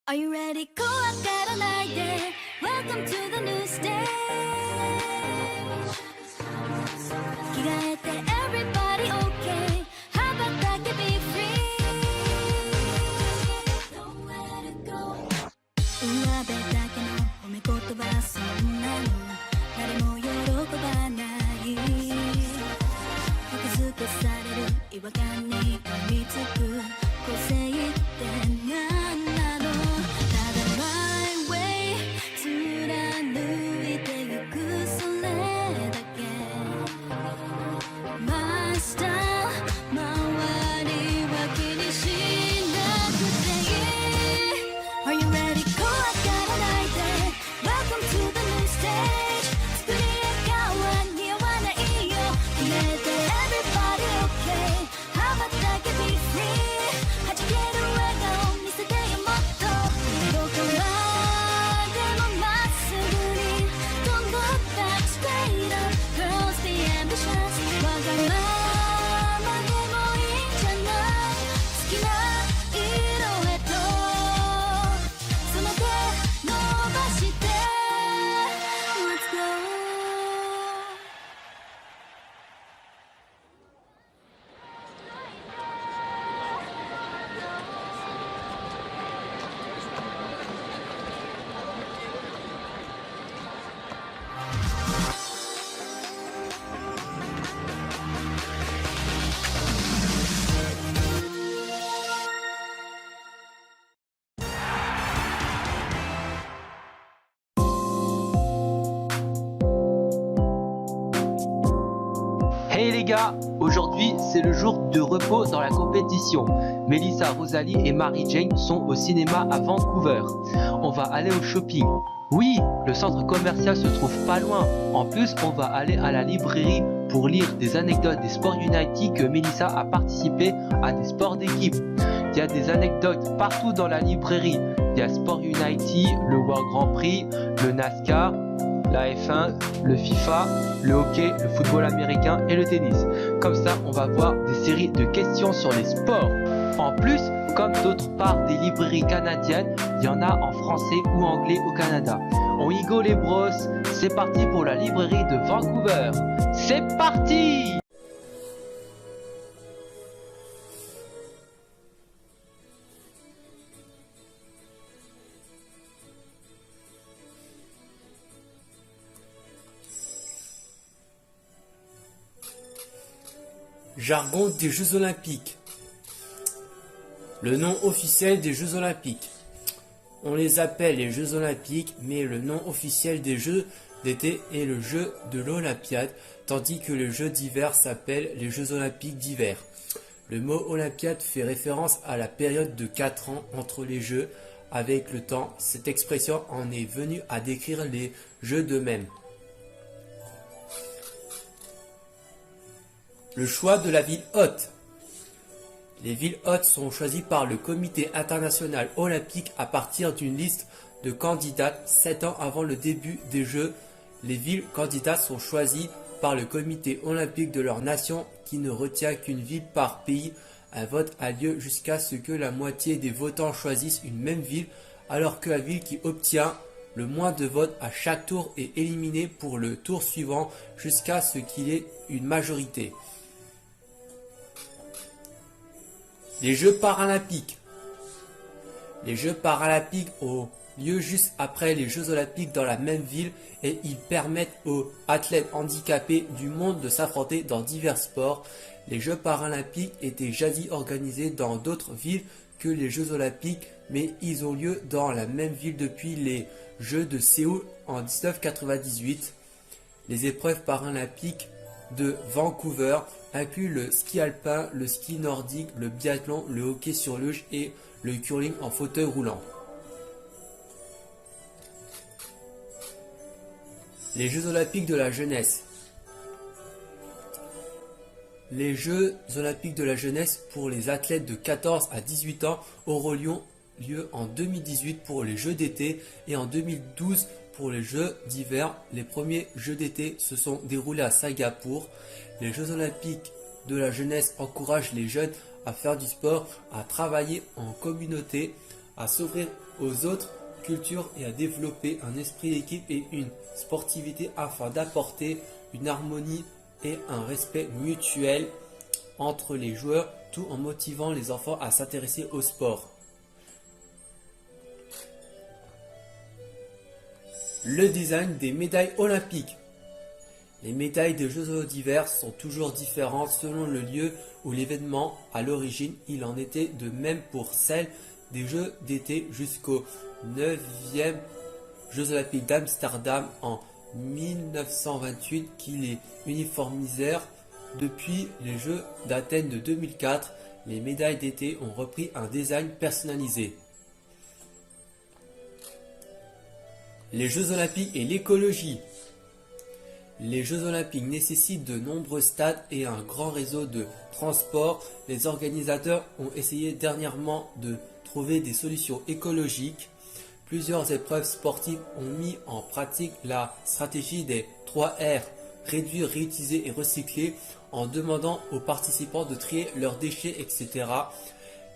Are you ready? 怖がらないで Welcome to the new stage 着替えて Everybody okay 羽ばたけ Be free Don't let it go 上辺だけの褒め言葉そんなの誰も喜ばない服付けされる違和感に噛みつく個性って何なのHey les gars, aujourd'hui c'est le jour de repos dans la compétition. Melissa, Rosalie et Marie-Jane sont au cinéma à Vancouver. On va aller au shopping. Oui, le centre commercial se trouve pas loin. En plus, on va aller à la librairie pour lire des anecdotes des Sports United que Melissa a participé à des sports d'équipe. Il y a des anecdotes partout dans la librairie. Il y a Sport United, le World Grand Prix, le NASCAR, la F1, le FIFA, le hockey, le football américain et le tennis. Comme ça, on va voir des séries de questions sur les sports. En plus, comme d'autres parts des librairies canadiennes, il y en a en français ou anglais au Canada. On y go les bros, c'est parti pour la librairie de Vancouver. C'est parti! Jargon des Jeux Olympiques. Le nom officiel des Jeux Olympiques. On les appelle les Jeux Olympiques, mais le nom officiel des Jeux d'été est le Jeu de l'Olympiade, tandis que les Jeux d'hiver s'appellent les Jeux Olympiques d'hiver. Le mot Olympiade fait référence à la période de 4 ans entre les Jeux. Avec le temps, cette expression en est venue à décrire les Jeux d'eux-mêmes. Le choix de la ville hôte. Les villes hôtes sont choisies par le Comité international olympique à partir d'une liste de candidates 7 ans avant le début des Jeux. Les villes candidates sont choisies par le Comité olympique de leur nation qui ne retient qu'une ville par pays. Un vote a lieu jusqu'à ce que la moitié des votants choisissent une même ville, alors que la ville qui obtient le moins de votes à chaque tour est éliminée pour le tour suivant jusqu'à ce qu'il y ait une majorité. Les Jeux paralympiques. Les Jeux paralympiques ont lieu juste après les Jeux olympiques dans la même ville et ils permettent aux athlètes handicapés du monde de s'affronter dans divers sports. Les Jeux paralympiques étaient jadis organisés dans d'autres villes que les Jeux olympiques, mais ils ont lieu dans la même ville depuis les Jeux de Séoul en 1998. Les épreuves paralympiques de Vancouver inclut le ski alpin, le ski nordique, le biathlon, le hockey sur luge et le curling en fauteuil roulant. Les Jeux olympiques de la jeunesse. Les Jeux olympiques de la jeunesse pour les athlètes de 14 à 18 ans auront lieu en 2018 pour les Jeux d'été et en 2012 pour les Jeux d'hiver. Les premiers Jeux d'été se sont déroulés à Singapour. Les Jeux olympiques de la jeunesse encouragent les jeunes à faire du sport, à travailler en communauté, à s'ouvrir aux autres cultures et à développer un esprit d'équipe et une sportivité afin d'apporter une harmonie et un respect mutuel entre les joueurs, tout en motivant les enfants à s'intéresser au sport. Le design des médailles olympiques. Les médailles des Jeux d'hiver sont toujours différentes selon le lieu ou l'événement. À l'origine, il en était de même pour celles des Jeux d'été jusqu'aux 9e Jeux olympiques d'Amsterdam en 1928 qui les uniformisèrent. Depuis les Jeux d'Athènes de 2004, les médailles d'été ont repris un design personnalisé. Les Jeux olympiques et l'écologie. Les Jeux olympiques nécessitent de nombreux stades et un grand réseau de transport. Les organisateurs ont essayé dernièrement de trouver des solutions écologiques. Plusieurs épreuves sportives ont mis en pratique la stratégie des 3 R, réduire, réutiliser et recycler, en demandant aux participants de trier leurs déchets, etc.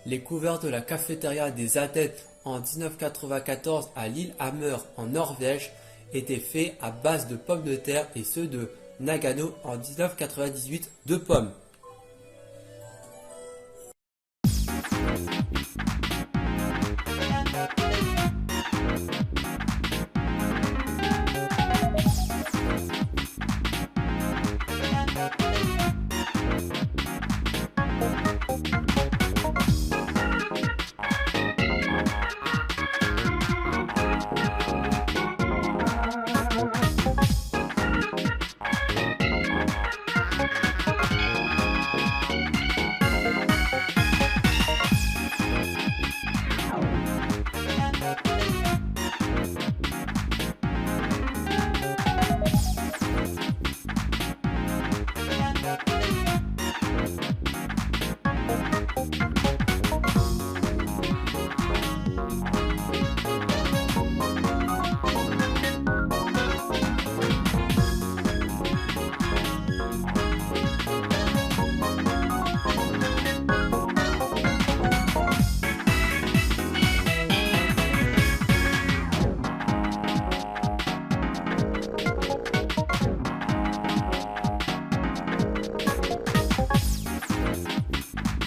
Les couverts de la cafétéria des Athènes en 1994 à Lillehammer en Norvège étaient faits à base de pommes de terre et ceux de Nagano en 1998 de pommes.